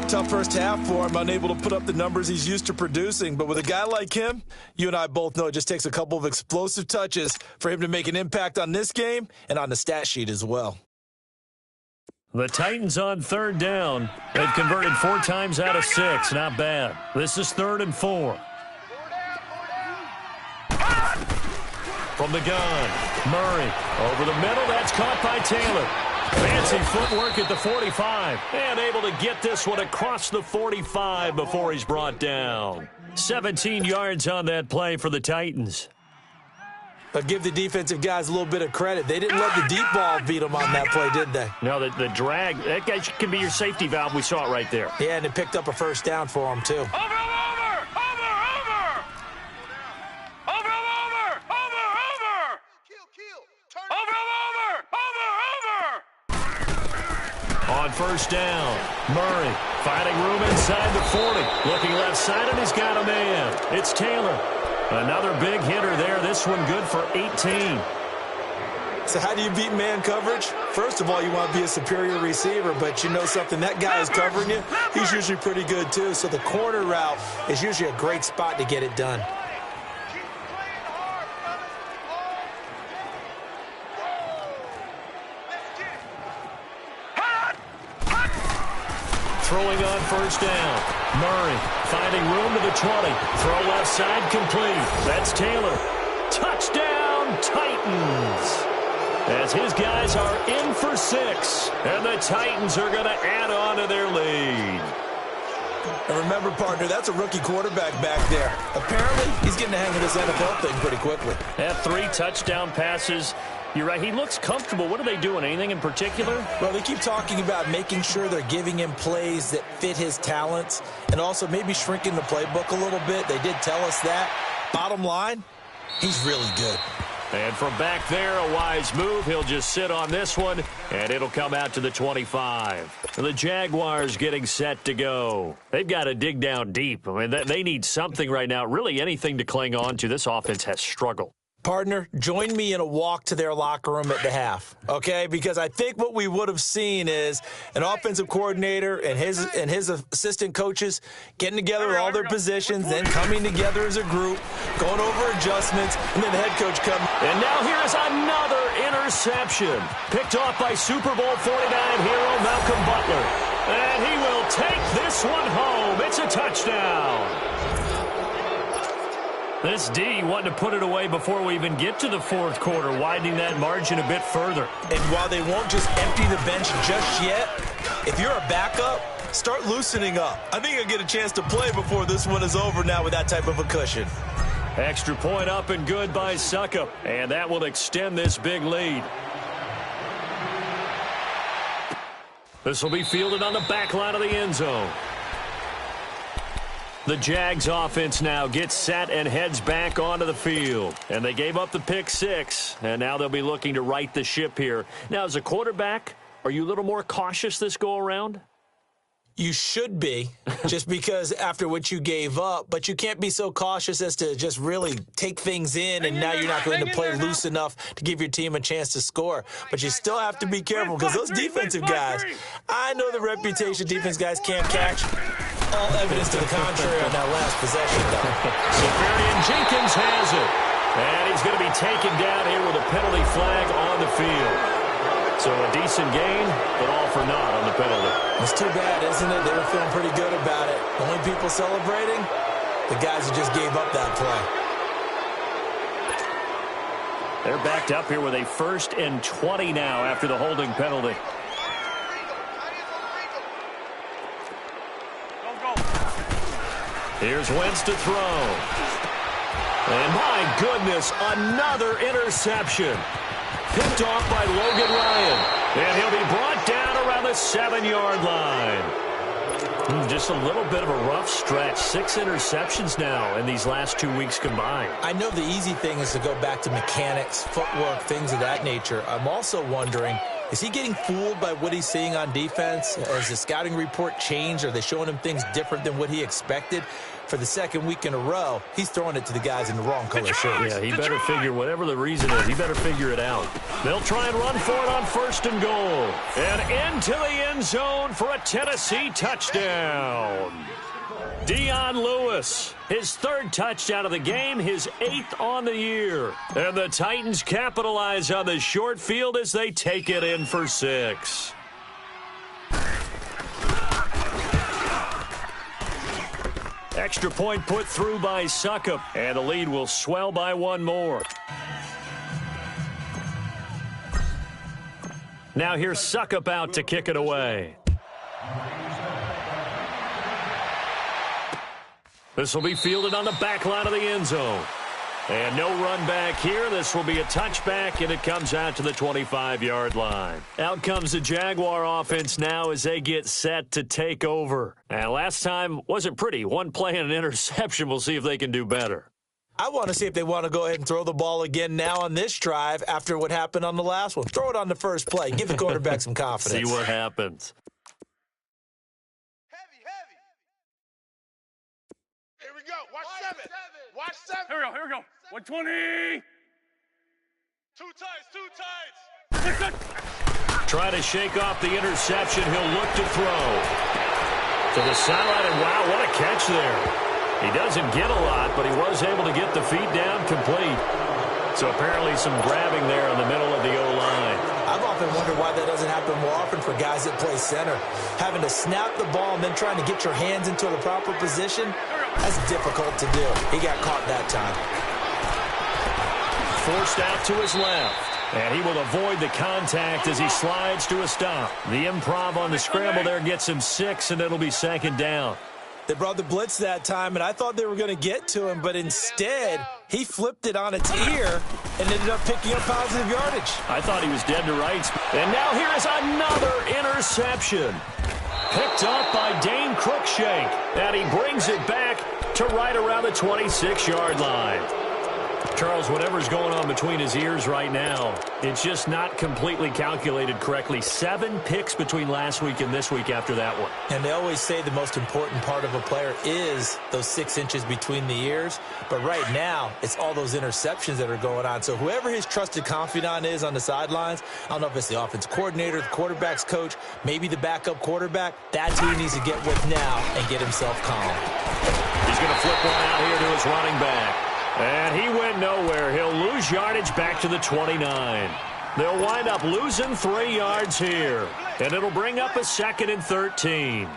Tough first half for him, unable to put up the numbers he's used to producing. But with a guy like him, you and I both know it just takes a couple of explosive touches for him to make an impact on this game and on the stat sheet as well. The Titans on 3rd down. They've converted 4 times out of 6. Not bad. This is 3rd and 4. From the gun, Murray over the middle. That's caught by Taylor. Fancy footwork at the 45. And able to get this one across the 45 before he's brought down. 17 yards on that play for the Titans. But give the defensive guys a little bit of credit. They didn't let the deep ball beat them on that play, did they? No, the drag, that guy can be your safety valve. We saw it right there. Yeah, and it picked up a first down for them, too. On 1st down, Murray finding room inside the 40. Looking left side, and he's got a man. It's Taylor. Another big hitter there. This one good for 18. So how do you beat man coverage? First of all, you want to be a superior receiver, but you know something, that guy is covering you. He's usually pretty good, too. So the corner route is usually a great spot to get it done. Throwing on 1st down. Murray finding room to the 20. Throw left side complete. That's Taylor. Touchdown, Titans. As his guys are in for 6. And the Titans are going to add on to their lead. And remember, partner, that's a rookie quarterback back there. Apparently, he's getting the hang of this NFL thing pretty quickly. Had 3 touchdown passes. You're right. He looks comfortable. What are they doing? Anything in particular? Well, they keep talking about making sure they're giving him plays that fit his talents and also maybe shrinking the playbook a little bit. They did tell us that. Bottom line, he's really good. And from back there, a wise move. He'll just sit on this one, and it'll come out to the 25. The Jaguars getting set to go. They've got to dig down deep. I mean, they need something right now, really anything to cling on to. This offense has struggled. Partner, join me in a walk to their locker room at the half, okay? Because I think what we would have seen is an offensive coordinator and his assistant coaches getting together with all their positions, then coming together as a group, going over adjustments, and then the head coach coming. And now here's another interception. Picked off by Super Bowl 49 hero Malcolm Butler. And he will take this one home. It's a touchdown. This D wanting to put it away before we even get to the 4th quarter, widening that margin a bit further. And while they won't just empty the bench just yet, if you're a backup, start loosening up. I think you'll get a chance to play before this one is over now with that type of a cushion. Extra point up and good by Suckup, and that will extend this big lead. This will be fielded on the back line of the end zone. The Jags offense now gets set and heads back onto the field. And they gave up the pick 6, and now they'll be looking to right the ship here. Now, as a quarterback, are you a little more cautious this go-around? You should be, just because after what you gave up, but you can't be so cautious as to just really take things in, and now you're not going to play loose enough to give your team a chance to score. But you still have to be careful, because those defensive guys, I know the reputation defense guys can't catch. All evidence to the contrary on that last possession, though. Safarian Jenkins has it. And he's going to be taken down here with a penalty flag on the field. So a decent gain, but all for naught on the penalty. It's too bad, isn't it? They were feeling pretty good about it. Only people celebrating, the guys who just gave up that play. They're backed up here with a 1st and 20 now after the holding penalty. Here's Wentz to throw. And my goodness, another interception. Picked off by Logan Ryan. And he'll be brought down around the 7-yard line. Just a little bit of a rough stretch. 6 interceptions now in these last 2 weeks combined. I know the easy thing is to go back to mechanics, footwork, things of that nature. I'm also wondering, is he getting fooled by what he's seeing on defense? Has the scouting report changed? Are they showing him things different than what he expected? For the 2nd week in a row, he's throwing it to the guys in the wrong color shirts. Yeah, he better figure, whatever the reason is, he better figure it out. They'll try and run for it on 1st and goal. And into the end zone for a Tennessee touchdown. Dion Lewis, his 3rd touchdown of the game, his 8th on the year. And the Titans capitalize on the short field as they take it in for 6. Extra point put through by Succop, and the lead will swell by 1 more. Now here's Succop out to kick it away. This will be fielded on the back line of the end zone. And no run back here. This will be a touchback, and it comes out to the 25-yard line. Out comes the Jaguar offense now as they get set to take over. And last time wasn't pretty. 1 play and an interception. We'll see if they can do better. I want to see if they want to go ahead and throw the ball again now on this drive after what happened on the last one. Throw it on the first play. Give the quarterback some confidence. See what happens. Here we go. Watch 7. Watch 7. Here we go. 120. 2 tights. Try to shake off the interception. He'll look to throw. To the sideline, and wow, what a catch there. He doesn't get a lot, but he was able to get the feet down complete. So apparently some grabbing there in the middle of the O-line. I've often wondered why that doesn't happen more often for guys that play center. Having to snap the ball and then trying to get your hands into the proper position, that's difficult to do. He got caught that time. Forced out to his left. And he will avoid the contact as he slides to a stop. The improv on the scramble there gets him 6, and it'll be 2nd down. They brought the blitz that time, and I thought they were going to get to him, but instead he flipped it on its ear and ended up picking up positive yardage. I thought he was dead to rights. And now here is another interception. Picked up by Dane Cruikshank, and he brings it back to right around the 26-yard line. Charles, whatever's going on between his ears right now, it's just not completely calculated correctly. 7 picks between last week and this week after that one. And they always say the most important part of a player is those 6 inches between the ears. But right now, it's all those interceptions that are going on. So whoever his trusted confidant is on the sidelines, I don't know if it's the offense coordinator, the quarterback's coach, maybe the backup quarterback, that's who he needs to get with now and get himself calm. He's going to flip one out here to his running back. And he went nowhere. He'll lose yardage back to the 29. They'll wind up losing 3 yards here. And it'll bring up a 2nd and 13.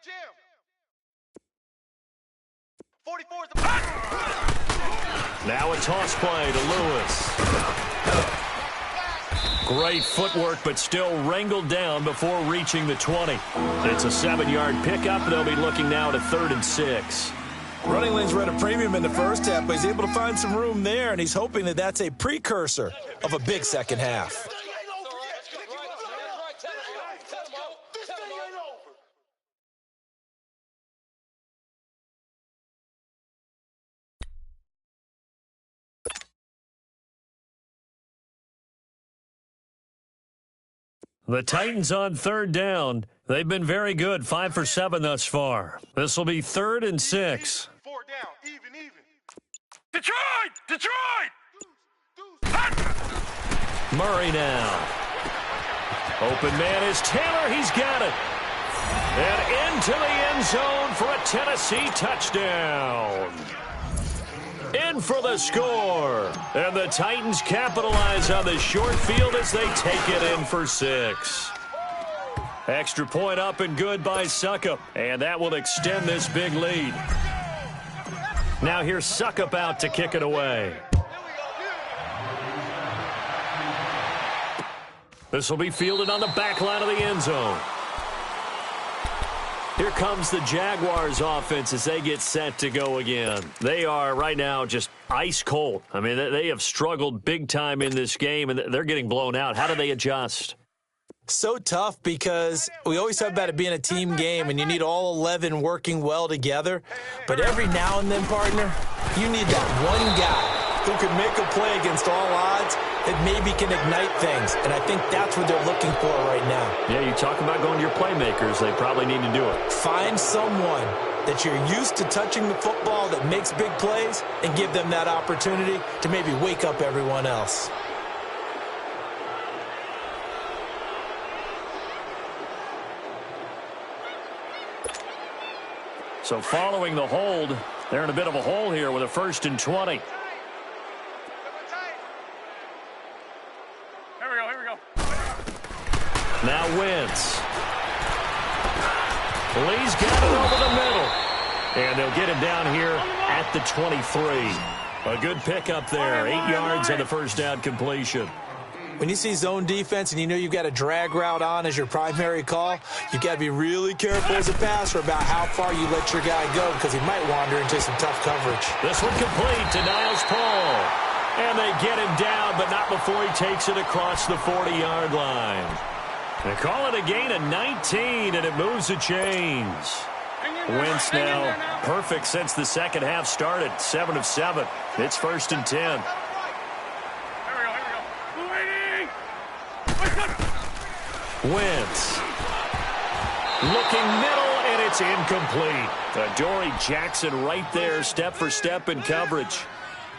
Jam. 44 is the pass. Now a toss play to Lewis. Great footwork, but still wrangled down before reaching the 20. It's a 7-yard pickup. They'll be looking now to 3rd and 6. Running lanes were at a premium in the first half, but he's able to find some room there, and he's hoping that that's a precursor of a big second half. The Titans on 3rd down. They've been very good, 5 for 7 thus far. This will be 3rd and 6. 4 down, even. Detroit! Murray now. Open man is Taylor. He's got it. And into the end zone for a Tennessee touchdown. In for the score. And the Titans capitalize on the short field as they take it in for 6. Extra point up and good by Suckup. And that will extend this big lead. Now here's Suckup out to kick it away. This will be fielded on the back line of the end zone. Here comes the Jaguars offense as they get set to go again. They are right now just ice cold. I mean, they have struggled big time in this game, and they're getting blown out. How do they adjust? So tough because we always talk about it being a team game, and you need all 11 working well together. But every now and then, partner, you need that one guy who can make a play against all odds that maybe can ignite things. And I think that's what they're looking for right now. Yeah, you talk about going to your playmakers. They probably need to do it. Find someone that you're used to touching the football that makes big plays and give them that opportunity to maybe wake up everyone else. So following the hold, they're in a bit of a hole here with a 1st and 20. Here we go. Now Wentz. Lee's got it over the middle. And they'll get him down here at the 23. A good pickup there. 8 yards on the first down completion. When you see zone defense and you know you've got a drag route on as your primary call, you've got to be really careful as a passer about how far you let your guy go because he might wander into some tough coverage. This one complete to Niles Paul. And they get him down, but not before he takes it across the 40-yard line. They call it a gain of 19, and it moves the chains. Wentz now perfect since the second half started. 7 of 7. It's 1st and 10. Wentz. Looking middle, and it's incomplete. Adoree Jackson right there, step for step in coverage.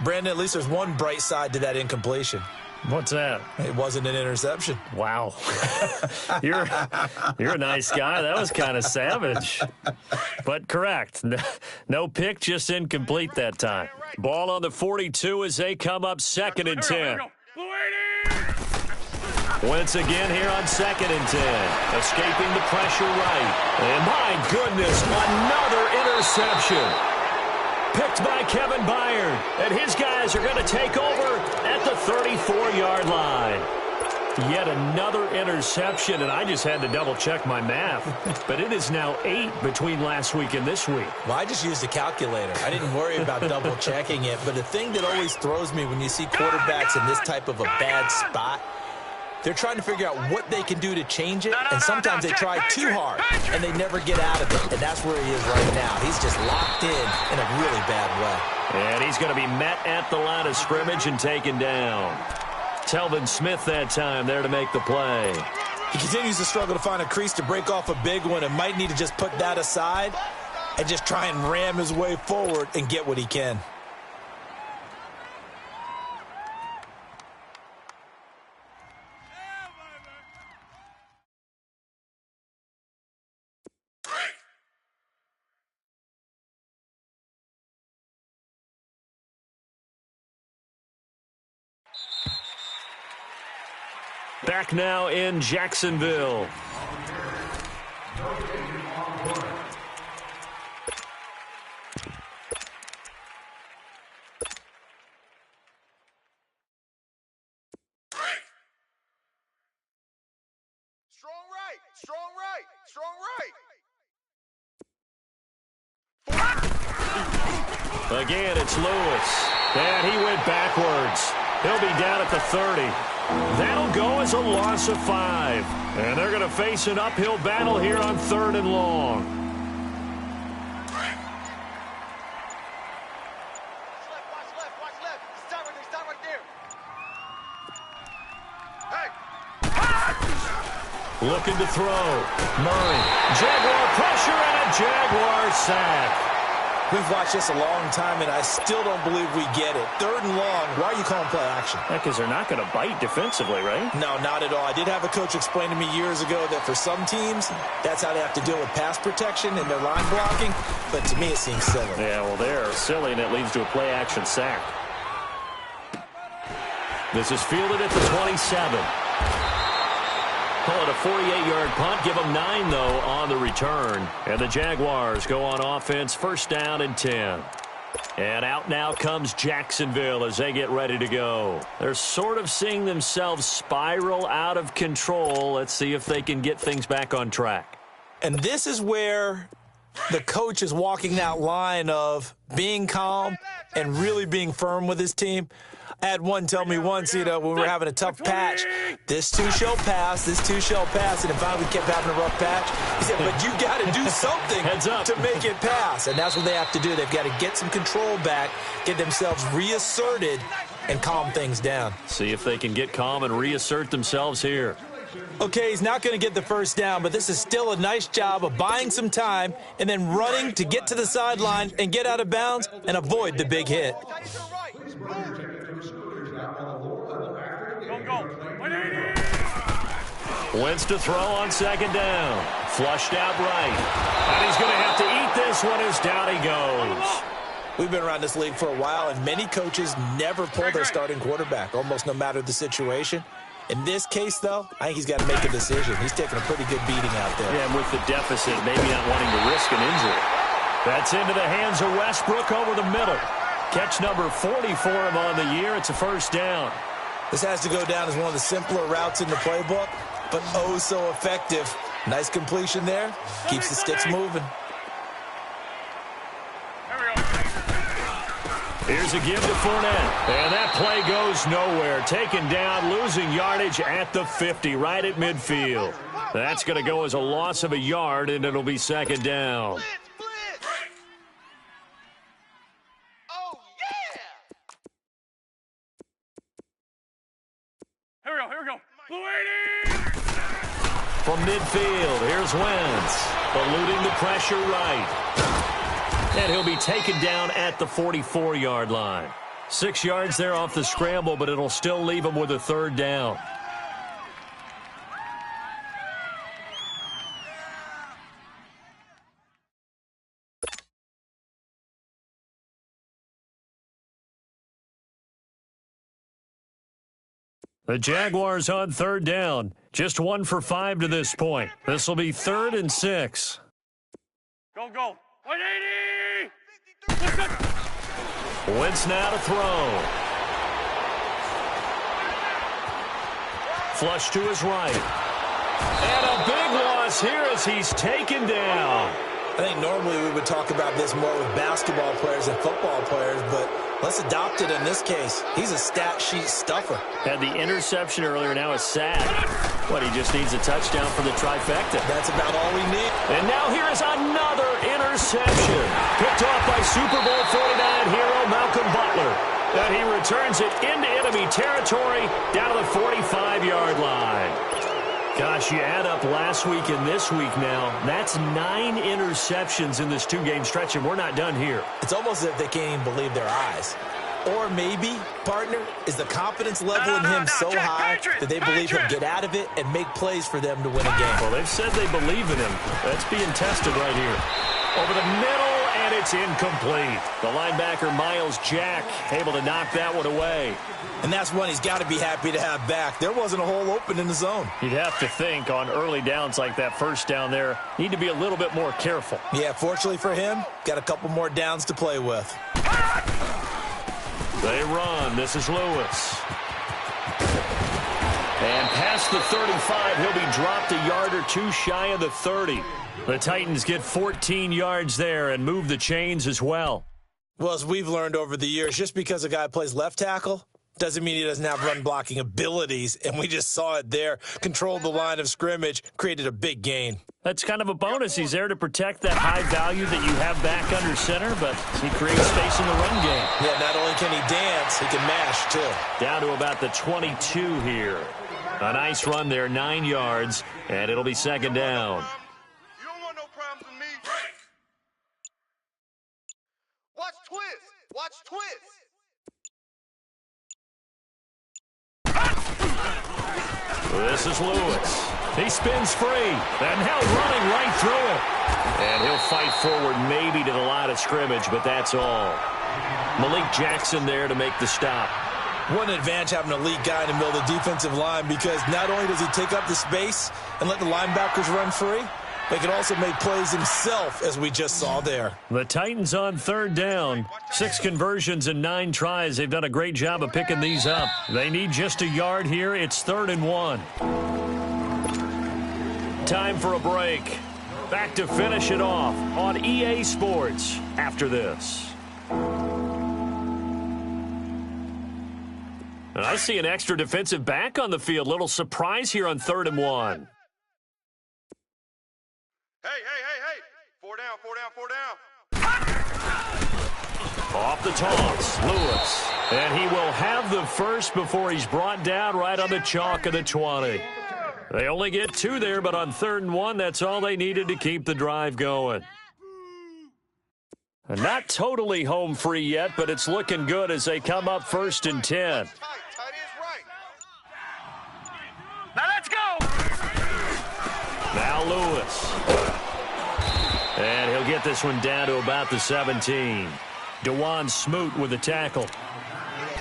Brandon, at least there's one bright side to that incompletion. What's that? It wasn't an interception. Wow. You're a nice guy. That was kind of savage. But correct. No pick, just incomplete that time. Ball on the 42 as they come up 2nd and 10. Wentz again here on 2nd and 10. Escaping the pressure right. And my goodness, another interception. Picked by Kevin Byard. And his guys are going to take over at the 34-yard line. Yet another interception, and I just had to double-check my math. But it is now 8 between last week and this week. Well, I just used a calculator. I didn't worry about double-checking it. But the thing that always throws me when you see quarterbacks in this type of a bad spot, they're trying to figure out what they can do to change it, and sometimes they try too hard, and they never get out of it. And that's where he is right now. He's just locked in a really bad way. And he's going to be met at the line of scrimmage and taken down. Telvin Smith that time there to make the play. He continues to struggle to find a crease to break off a big one and might need to just put that aside and just try and ram his way forward and get what he can. Back now in Jacksonville. Again, it's Lewis. And he went backwards. He'll be down at the 30. That'll go as a loss of 5. And they're going to face an uphill battle here on 3rd and long. Watch left. Stop right there. Hey! Looking to throw. Murray. Jaguar pressure and a Jaguar sack. We've watched this a long time, and I still don't believe we get it. 3rd and long, why are you calling play action? Because they're not going to bite defensively, right? No, not at all. I did have a coach explain to me years ago that for some teams, that's how they have to deal with pass protection and their line blocking. But to me, it seems silly. Yeah, well, they're silly, and it leads to a play action sack. This is fielded at the 27. Call it a 48-yard punt. Give them 9, though, on the return. And the Jaguars go on offense, 1st down and 10. And out now comes Jacksonville as they get ready to go. They're sort of seeing themselves spiral out of control. Let's see if they can get things back on track. And this is where the coach is walking that line of being calm and really being firm with his team. I had one tell me once, when we were having a tough patch, this too shall pass, and then finally we kept having a rough patch. He said, but you got to do something to make it pass, and that's what they have to do. They've got to get some control back, get themselves reasserted, and calm things down. See if they can get calm and reassert themselves here. Okay, he's not going to get the 1st down, but this is still a nice job of buying some time and then running to get to the sideline and get out of bounds and avoid the big hit. Wentz to throw on 2nd down. Flushed out right. And he's going to have to eat this one as down he goes. We've been around this league for a while, and many coaches never pull their starting quarterback, almost no matter the situation. In this case, though, I think he's got to make a decision. He's taking a pretty good beating out there. Yeah, and with the deficit, maybe not wanting to risk an injury. That's into the hands of Westbrook over the middle. Catch number 40 for him on the year. It's a 1st down. This has to go down as one of the simpler routes in the playbook, but oh so effective. Nice completion there. Keeps the sticks moving. Here's a give to Fournette. And that play goes nowhere. Taken down, losing yardage at the 50, right at midfield. That's going to go as a loss of a yard, and it'll be 2nd down. Here we go. From midfield, here's Wentz. Eluding the pressure right. And he'll be taken down at the 44-yard line. 6 yards there off the scramble, but it'll still leave him with a 3rd down. The Jaguars on 3rd down. Just 1 for 5 to this point. This will be 3rd and 6. Go. 180! Wentz now to throw. Flush to his right. And a big loss here as he's taken down. I think normally we would talk about this more with basketball players and football players, but let's adopt it in this case. He's a stat sheet stuffer. Had the interception earlier, now a sack. He just needs a touchdown for the trifecta. That's about all we need. And now here is another interception. Picked off by Super Bowl 49 hero Malcolm Butler. And he returns it into enemy territory down to the 45-yard line. Gosh, you add up last week and this week now. That's 9 interceptions in this 2-game stretch, and we're not done here. It's almost as if they can't even believe their eyes. Or maybe, partner, is the confidence level in him so high that they believe he'll get out of it and make plays for them to win a game. Well, they've said they believe in him. That's being tested right here. Over the middle, and it's incomplete. The linebacker, Miles Jack, able to knock that one away. And that's one he's got to be happy to have back. There wasn't a hole open in the zone. You'd have to think on early downs like that 1st down there, need to be a little bit more careful. Yeah, fortunately for him, got a couple more downs to play with. They run. This is Lewis. And past the 35, he'll be dropped a yard or 2 shy of the 30. The Titans get 14 yards there and move the chains as well. Well, as we've learned over the years, just because a guy plays left tackle doesn't mean he doesn't have run-blocking abilities, and we just saw it there. Controlled the line of scrimmage, created a big gain. That's kind of a bonus. He's there to protect that high value that you have back under center, but he creates space in the run game. Yeah, not only can he dance, he can mash, too. Down to about the 22 here. A nice run there, 9 yards, and it'll be 2nd down. You don't want no problems with me. twist. This is Lewis. He spins free, and now running right through it. And he'll fight forward maybe to the line of scrimmage, but that's all. Malik Jackson there to make the stop. What an advantage having an elite guy in the middle of the defensive line, because not only does he take up the space and let the linebackers run free, but he can also make plays himself, as we just saw there. The Titans on third down. 6 conversions and 9 tries. They've done a great job of picking these up. They need just a yard here. It's 3rd and 1. Time for a break. Back to finish it off on EA Sports after this. And I see an extra defensive back on the field. Little surprise here on 3rd and 1. Hey. 4 down, 4 down, 4 down. Off the toss, Lewis. And he will have the first before he's brought down right on the chalk of the 20. They only get 2 there, but on 3rd and 1, that's all they needed to keep the drive going. And not totally home free yet, but it's looking good as they come up 1st and 10. Now let's go. Now Lewis. And he'll get this one down to about the 17. DeJuan Smoot with the tackle.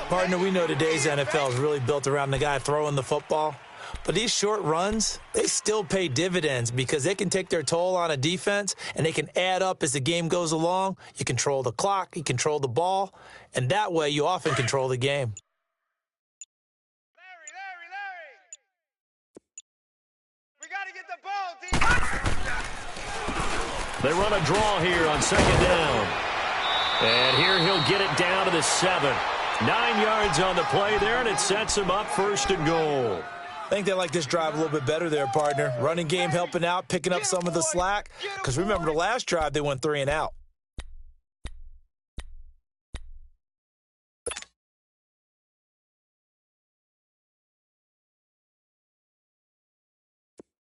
Partner, we know today's NFL is really built around the guy throwing the football. But these short runs, they still pay dividends because they can take their toll on a defense, and they can add up as the game goes along. You control the clock, you control the ball, and that way you often control the game. Larry. We got to get the ball, D. They run a draw here on 2nd down. And here he'll get it down to the 7. 9 yards on the play there, and it sets him up 1st and goal. I think they like this drive a little bit better there, partner. Running game helping out, picking up some of the slack. Because remember, the last drive, they went 3 and out.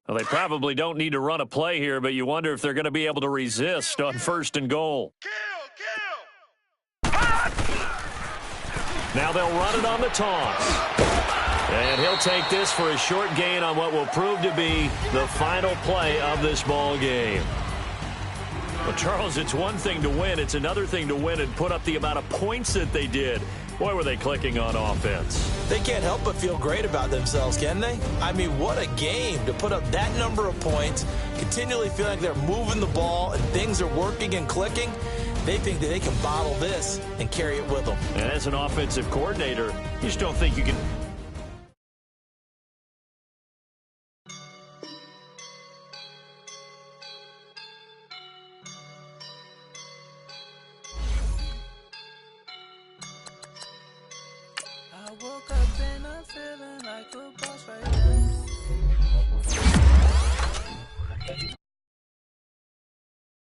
Well, they probably don't need to run a play here, but you wonder if they're going to be able to resist on 1st and goal. Kill. Now they'll run it on the toss. And he'll take this for a short gain on what will prove to be the final play of this ball game. Well, Charles, it's one thing to win. It's another thing to win and put up the amount of points that they did. Boy, were they clicking on offense. They can't help but feel great about themselves, can they? I mean, what a game to put up that number of points, continually feel like they're moving the ball and things are working and clicking. They think that they can bottle this and carry it with them. And as an offensive coordinator, you just don't think you can... I woke up and I'm feeling like a boss right now.